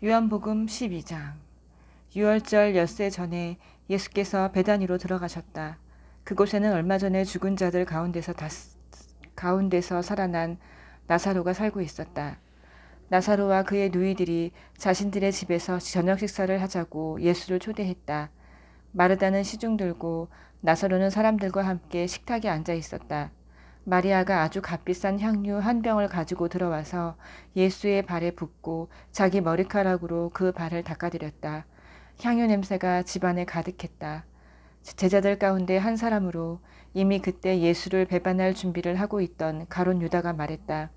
요한복음 12장. 유월절 엿새 전에 예수께서 베다니로 들어가셨다. 그곳에는 얼마 전에 죽은 자들 가운데서 살아난 나사로가 살고 있었다. 나사로와 그의 누이들이 자신들의 집에서 저녁 식사를 하자고 예수를 초대했다. 마르다는 시중 들고 나사로는 사람들과 함께 식탁에 앉아 있었다. 마리아가 아주 값비싼 향유 한 병을 가지고 들어와서 예수의 발에 붓고 자기 머리카락으로 그 발을 닦아드렸다. 향유 냄새가 집안에 가득했다. 제자들 가운데 한 사람으로 이미 그때 예수를 배반할 준비를 하고 있던 가룟 유다가 말했다.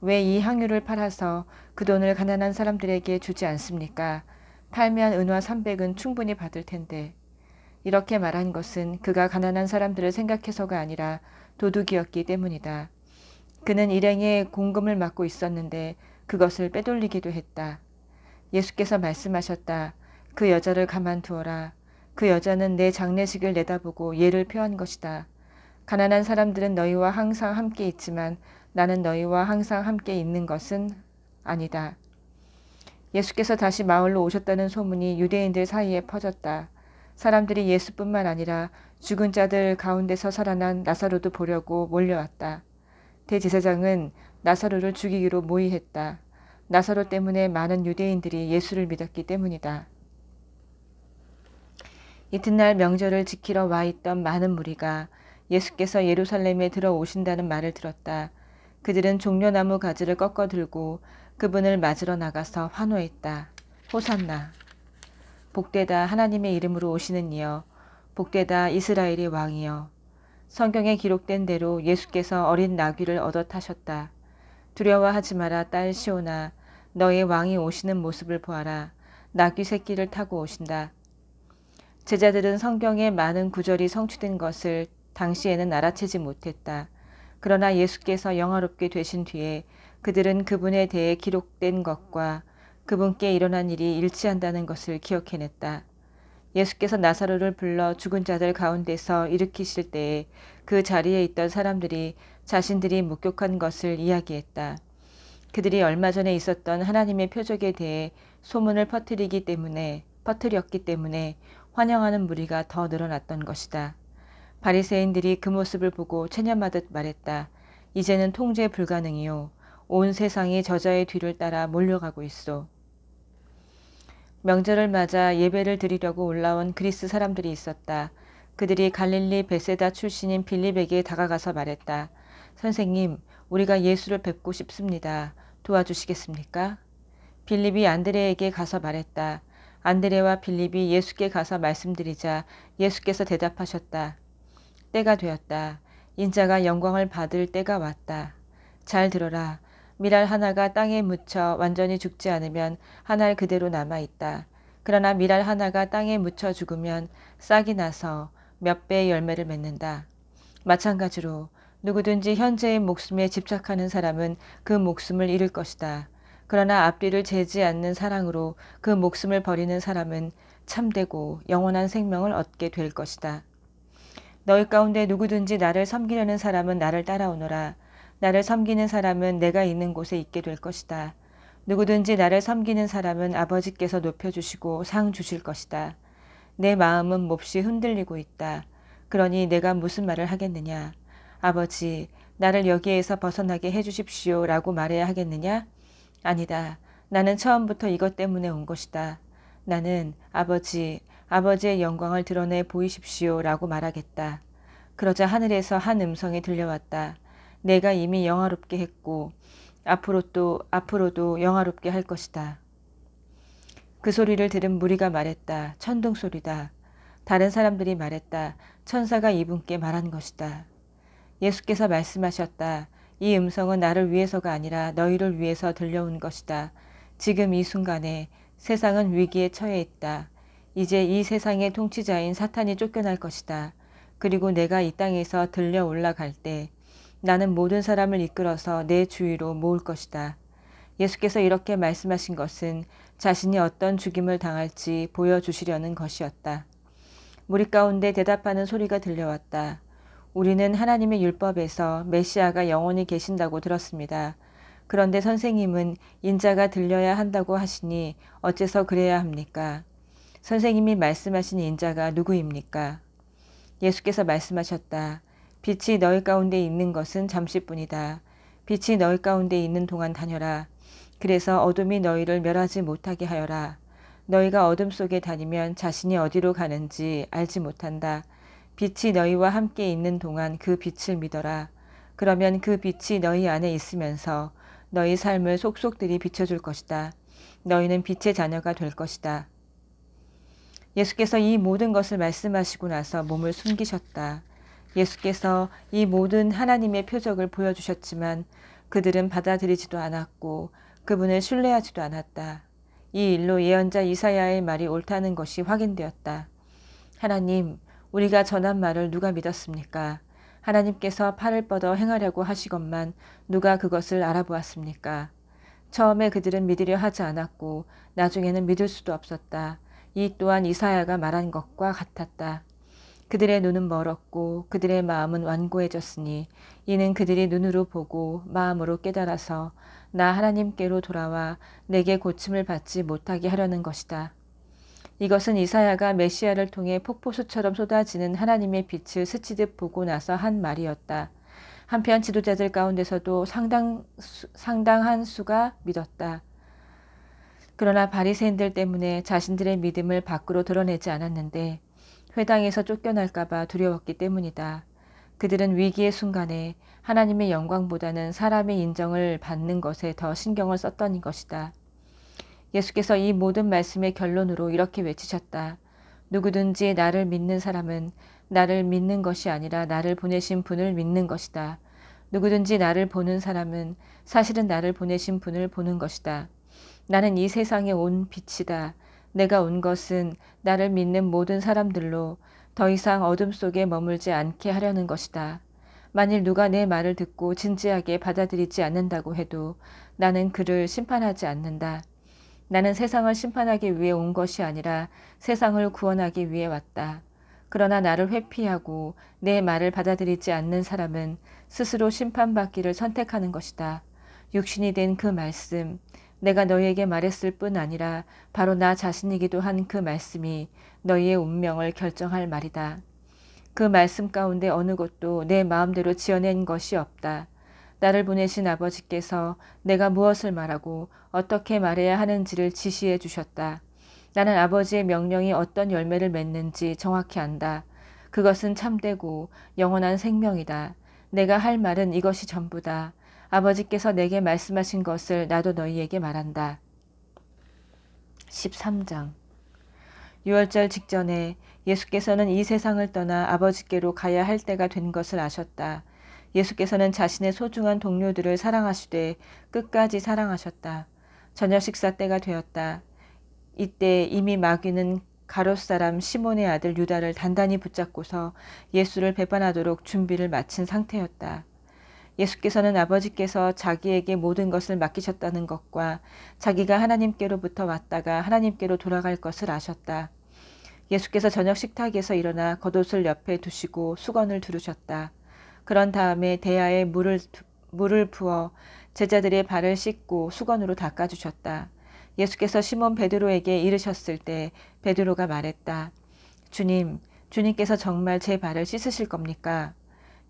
왜 이 향유를 팔아서 그 돈을 가난한 사람들에게 주지 않습니까? 팔면 은화 300은 충분히 받을 텐데. 이렇게 말한 것은 그가 가난한 사람들을 생각해서가 아니라 도둑이었기 때문이다. 그는 일행의 공금을 맡고 있었는데 그것을 빼돌리기도 했다. 예수께서 말씀하셨다. 그 여자를 가만두어라. 그 여자는 내 장례식을 내다보고 예를 표한 것이다. 가난한 사람들은 너희와 항상 함께 있지만 나는 너희와 항상 함께 있는 것은 아니다. 예수께서 다시 마을로 오셨다는 소문이 유대인들 사이에 퍼졌다. 사람들이 예수뿐만 아니라 죽은 자들 가운데서 살아난 나사로도 보려고 몰려왔다. 대제사장은 나사로를 죽이기로 모의했다. 나사로 때문에 많은 유대인들이 예수를 믿었기 때문이다. 이튿날 명절을 지키러 와 있던 많은 무리가 예수께서 예루살렘에 들어오신다는 말을 들었다. 그들은 종려나무 가지를 꺾어 들고 그분을 맞으러 나가서 환호했다. 호산나. 복되다 하나님의 이름으로 오시는 이여. 복되다 이스라엘의 왕이여. 성경에 기록된 대로 예수께서 어린 나귀를 얻어 타셨다. 두려워하지 마라 딸 시온아. 너의 왕이 오시는 모습을 보아라. 나귀 새끼를 타고 오신다. 제자들은 성경의 많은 구절이 성취된 것을 당시에는 알아채지 못했다. 그러나 예수께서 영화롭게 되신 뒤에 그들은 그분에 대해 기록된 것과 그분께 일어난 일이 일치한다는 것을 기억해냈다. 예수께서 나사로를 불러 죽은 자들 가운데서 일으키실 때에 그 자리에 있던 사람들이 자신들이 목격한 것을 이야기했다. 그들이 얼마 전에 있었던 하나님의 표적에 대해 소문을 퍼뜨렸기 때문에 환영하는 무리가 더 늘어났던 것이다. 바리새인들이 그 모습을 보고 체념하듯 말했다. 이제는 통제 불가능이요. 온 세상이 저자의 뒤를 따라 몰려가고 있어. 명절을 맞아 예배를 드리려고 올라온 그리스 사람들이 있었다. 그들이 갈릴리 베세다 출신인 빌립에게 다가가서 말했다. 선생님, 우리가 예수를 뵙고 싶습니다. 도와주시겠습니까? 빌립이 안드레에게 가서 말했다. 안드레와 빌립이 예수께 가서 말씀드리자 예수께서 대답하셨다. 때가 되었다. 인자가 영광을 받을 때가 왔다. 잘 들어라. 밀알 하나가 땅에 묻혀 완전히 죽지 않으면 한 알 그대로 남아있다. 그러나 밀알 하나가 땅에 묻혀 죽으면 싹이 나서 몇 배의 열매를 맺는다. 마찬가지로 누구든지 현재의 목숨에 집착하는 사람은 그 목숨을 잃을 것이다. 그러나 앞뒤를 재지 않는 사랑으로 그 목숨을 버리는 사람은 참되고 영원한 생명을 얻게 될 것이다. 너희 가운데 누구든지 나를 섬기려는 사람은 나를 따라오너라. 나를 섬기는 사람은 내가 있는 곳에 있게 될 것이다. 누구든지 나를 섬기는 사람은 아버지께서 높여주시고 상 주실 것이다. 내 마음은 몹시 흔들리고 있다. 그러니 내가 무슨 말을 하겠느냐. 아버지, 나를 여기에서 벗어나게 해주십시오 라고 말해야 하겠느냐? 아니다. 나는 처음부터 이것 때문에 온 것이다. 나는 아버지의 영광을 드러내 보이십시오 라고 말하겠다. 그러자 하늘에서 한 음성이 들려왔다. 내가 이미 영화롭게 했고 앞으로도 영화롭게 할 것이다. 그 소리를 들은 무리가 말했다. 천둥 소리다. 다른 사람들이 말했다. 천사가 이분께 말한 것이다. 예수께서 말씀하셨다. 이 음성은 나를 위해서가 아니라 너희를 위해서 들려온 것이다. 지금 이 순간에 세상은 위기에 처해 있다. 이제 이 세상의 통치자인 사탄이 쫓겨날 것이다. 그리고 내가 이 땅에서 들려 올라갈 때 나는 모든 사람을 이끌어서 내 주위로 모을 것이다. 예수께서 이렇게 말씀하신 것은 자신이 어떤 죽임을 당할지 보여주시려는 것이었다. 무리 가운데 대답하는 소리가 들려왔다. 우리는 하나님의 율법에서 메시아가 영원히 계신다고 들었습니다. 그런데 선생님은 인자가 들려야 한다고 하시니 어째서 그래야 합니까? 선생님이 말씀하신 인자가 누구입니까? 예수께서 말씀하셨다. 빛이 너희 가운데 있는 것은 잠시뿐이다. 빛이 너희 가운데 있는 동안 다녀라. 그래서 어둠이 너희를 멸하지 못하게 하여라. 너희가 어둠 속에 다니면 자신이 어디로 가는지 알지 못한다. 빛이 너희와 함께 있는 동안 그 빛을 믿어라. 그러면 그 빛이 너희 안에 있으면서 너희 삶을 속속들이 비춰줄 것이다. 너희는 빛의 자녀가 될 것이다. 예수께서 이 모든 것을 말씀하시고 나서 몸을 숨기셨다. 예수께서 이 모든 하나님의 표적을 보여주셨지만 그들은 받아들이지도 않았고 그분을 신뢰하지도 않았다. 이 일로 예언자 이사야의 말이 옳다는 것이 확인되었다. 하나님, 우리가 전한 말을 누가 믿었습니까? 하나님께서 팔을 뻗어 행하려고 하시건만 누가 그것을 알아보았습니까? 처음에 그들은 믿으려 하지 않았고 나중에는 믿을 수도 없었다. 이 또한 이사야가 말한 것과 같았다. 그들의 눈은 멀었고 그들의 마음은 완고해졌으니 이는 그들이 눈으로 보고 마음으로 깨달아서 나 하나님께로 돌아와 내게 고침을 받지 못하게 하려는 것이다. 이것은 이사야가 메시아를 통해 폭포수처럼 쏟아지는 하나님의 빛을 스치듯 보고 나서 한 말이었다. 한편 지도자들 가운데서도 상당한 수가 믿었다. 그러나 바리새인들 때문에 자신들의 믿음을 밖으로 드러내지 않았는데 회당에서 쫓겨날까봐 두려웠기 때문이다. 그들은 위기의 순간에 하나님의 영광보다는 사람의 인정을 받는 것에 더 신경을 썼던 것이다. 예수께서 이 모든 말씀의 결론으로 이렇게 외치셨다. 누구든지 나를 믿는 사람은 나를 믿는 것이 아니라 나를 보내신 분을 믿는 것이다. 누구든지 나를 보는 사람은 사실은 나를 보내신 분을 보는 것이다. 나는 이 세상에 온 빛이다. 내가 온 것은 나를 믿는 모든 사람들로 더 이상 어둠 속에 머물지 않게 하려는 것이다. 만일 누가 내 말을 듣고 진지하게 받아들이지 않는다고 해도 나는 그를 심판하지 않는다. 나는 세상을 심판하기 위해 온 것이 아니라 세상을 구원하기 위해 왔다. 그러나 나를 회피하고 내 말을 받아들이지 않는 사람은 스스로 심판받기를 선택하는 것이다. 육신이 된 그 말씀, 내가 너희에게 말했을 뿐 아니라 바로 나 자신이기도 한 그 말씀이 너희의 운명을 결정할 말이다. 그 말씀 가운데 어느 것도 내 마음대로 지어낸 것이 없다. 나를 보내신 아버지께서 내가 무엇을 말하고 어떻게 말해야 하는지를 지시해 주셨다. 나는 아버지의 명령이 어떤 열매를 맺는지 정확히 안다. 그것은 참되고 영원한 생명이다. 내가 할 말은 이것이 전부다. 아버지께서 내게 말씀하신 것을 나도 너희에게 말한다. 13장 유월절 직전에 예수께서는 이 세상을 떠나 아버지께로 가야 할 때가 된 것을 아셨다. 예수께서는 자신의 소중한 동료들을 사랑하시되 끝까지 사랑하셨다. 저녁 식사 때가 되었다. 이때 이미 마귀는 가롯 사람 시몬의 아들 유다를 단단히 붙잡고서 예수를 배반하도록 준비를 마친 상태였다. 예수께서는 아버지께서 자기에게 모든 것을 맡기셨다는 것과 자기가 하나님께로부터 왔다가 하나님께로 돌아갈 것을 아셨다. 예수께서 저녁 식탁에서 일어나 겉옷을 옆에 두시고 수건을 두르셨다. 그런 다음에 대야에 물을 부어 제자들의 발을 씻고 수건으로 닦아주셨다. 예수께서 시몬 베드로에게 이르셨을 때 베드로가 말했다. 주님, 주님께서 정말 제 발을 씻으실 겁니까?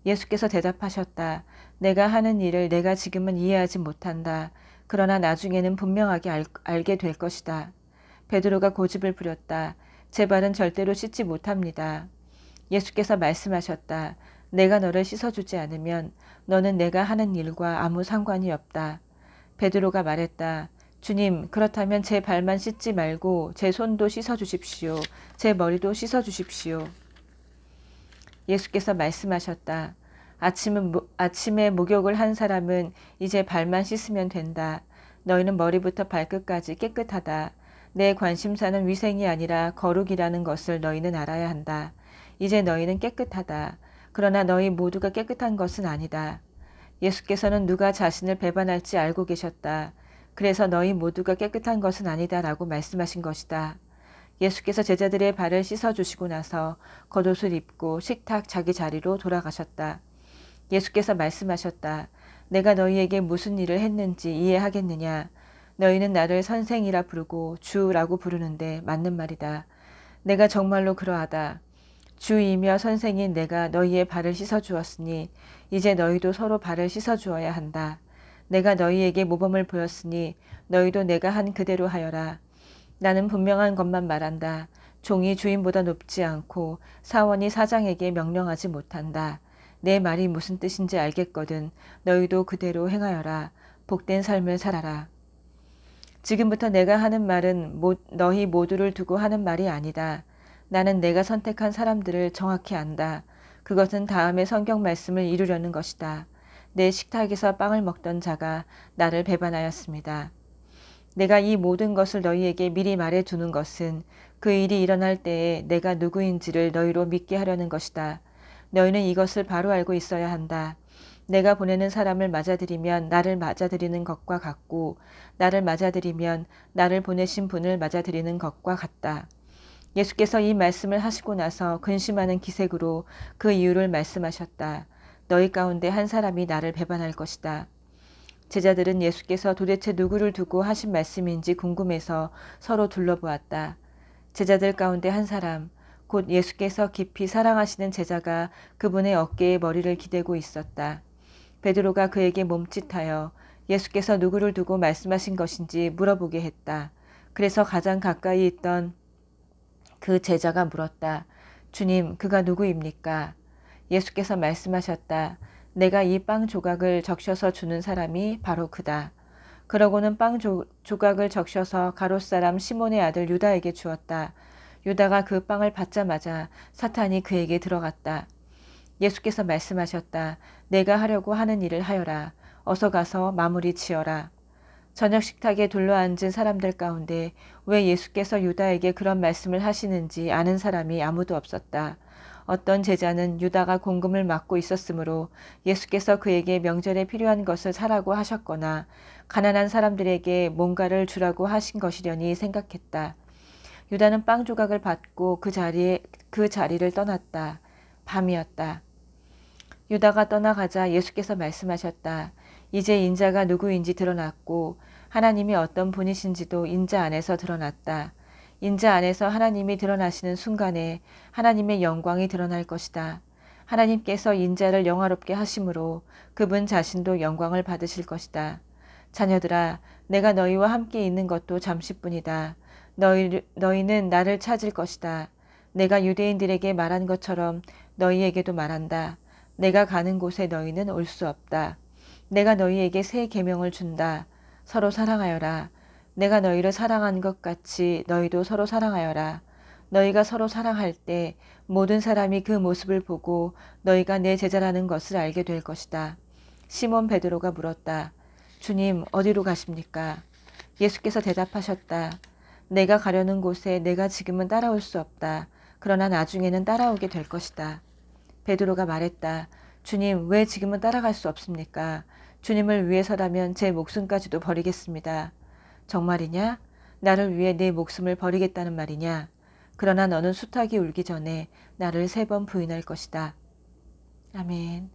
예수께서 대답하셨다. 내가 하는 일을 내가 지금은 이해하지 못한다. 그러나 나중에는 분명하게 알게 될 것이다. 베드로가 고집을 부렸다. 제 발은 절대로 씻지 못합니다. 예수께서 말씀하셨다. 내가 너를 씻어주지 않으면 너는 내가 하는 일과 아무 상관이 없다. 베드로가 말했다. 주님, 그렇다면 제 발만 씻지 말고 제 손도 씻어주십시오. 제 머리도 씻어주십시오. 예수께서 말씀하셨다. 아침에 목욕을 한 사람은 이제 발만 씻으면 된다. 너희는 머리부터 발끝까지 깨끗하다. 내 관심사는 위생이 아니라 거룩이라는 것을 너희는 알아야 한다. 이제 너희는 깨끗하다. 그러나 너희 모두가 깨끗한 것은 아니다. 예수께서는 누가 자신을 배반할지 알고 계셨다. 그래서 너희 모두가 깨끗한 것은 아니다 라고 말씀하신 것이다. 예수께서 제자들의 발을 씻어주시고 나서 겉옷을 입고 식탁 자기 자리로 돌아가셨다. 예수께서 말씀하셨다. 내가 너희에게 무슨 일을 했는지 이해하겠느냐? 너희는 나를 선생이라 부르고 주라고 부르는데 맞는 말이다. 내가 정말로 그러하다. 주이며 선생인 내가 너희의 발을 씻어 주었으니 이제 너희도 서로 발을 씻어 주어야 한다. 내가 너희에게 모범을 보였으니 너희도 내가 한 그대로 하여라. 나는 분명한 것만 말한다. 종이 주인보다 높지 않고 사원이 사장에게 명령하지 못한다. 내 말이 무슨 뜻인지 알겠거든. 너희도 그대로 행하여라. 복된 삶을 살아라. 지금부터 내가 하는 말은 너희 모두를 두고 하는 말이 아니다. 나는 내가 선택한 사람들을 정확히 안다. 그것은 다음의 성경 말씀을 이루려는 것이다. 내 식탁에서 빵을 먹던 자가 나를 배반하였습니다. 내가 이 모든 것을 너희에게 미리 말해두는 것은 그 일이 일어날 때에 내가 누구인지를 너희로 믿게 하려는 것이다. 너희는 이것을 바로 알고 있어야 한다. 내가 보내는 사람을 맞아들이면 나를 맞아들이는 것과 같고 나를 맞아들이면 나를 보내신 분을 맞아들이는 것과 같다. 예수께서 이 말씀을 하시고 나서 근심하는 기색으로 그 이유를 말씀하셨다. 너희 가운데 한 사람이 나를 배반할 것이다. 제자들은 예수께서 도대체 누구를 두고 하신 말씀인지 궁금해서 서로 둘러보았다. 제자들 가운데 한 사람, 곧 예수께서 깊이 사랑하시는 제자가 그분의 어깨에 머리를 기대고 있었다. 베드로가 그에게 몸짓하여 예수께서 누구를 두고 말씀하신 것인지 물어보게 했다. 그래서 가장 가까이 있던 그 제자가 물었다. 주님, 그가 누구입니까? 예수께서 말씀하셨다. 내가 이 빵 조각을 적셔서 주는 사람이 바로 그다. 그러고는 빵 조각을 적셔서 가롯 사람 시몬의 아들 유다에게 주었다. 유다가 그 빵을 받자마자 사탄이 그에게 들어갔다. 예수께서 말씀하셨다. 내가 하려고 하는 일을 하여라. 어서 가서 마무리 지어라. 저녁 식탁에 둘러앉은 사람들 가운데 왜 예수께서 유다에게 그런 말씀을 하시는지 아는 사람이 아무도 없었다. 어떤 제자는 유다가 공금을 맡고 있었으므로 예수께서 그에게 명절에 필요한 것을 사라고 하셨거나 가난한 사람들에게 뭔가를 주라고 하신 것이려니 생각했다. 유다는 빵 조각을 받고 그 자리를 떠났다. 밤이었다. 유다가 떠나가자 예수께서 말씀하셨다. 이제 인자가 누구인지 드러났고 하나님이 어떤 분이신지도 인자 안에서 드러났다. 인자 안에서 하나님이 드러나시는 순간에 하나님의 영광이 드러날 것이다. 하나님께서 인자를 영화롭게 하심으로 그분 자신도 영광을 받으실 것이다. 자녀들아, 내가 너희와 함께 있는 것도 잠시뿐이다. 너희는 나를 찾을 것이다. 내가 유대인들에게 말한 것처럼 너희에게도 말한다. 내가 가는 곳에 너희는 올 수 없다. 내가 너희에게 새 계명을 준다. 서로 사랑하여라. 내가 너희를 사랑한 것 같이 너희도 서로 사랑하여라. 너희가 서로 사랑할 때 모든 사람이 그 모습을 보고 너희가 내 제자라는 것을 알게 될 것이다. 시몬 베드로가 물었다. 주님, 어디로 가십니까? 예수께서 대답하셨다. 내가 가려는 곳에 내가 지금은 따라올 수 없다. 그러나 나중에는 따라오게 될 것이다. 베드로가 말했다. 주님, 왜 지금은 따라갈 수 없습니까? 주님을 위해서라면 제 목숨까지도 버리겠습니다. 정말이냐? 나를 위해 내 목숨을 버리겠다는 말이냐? 그러나 너는 수탉이 울기 전에 나를 3번 부인할 것이다. 아멘.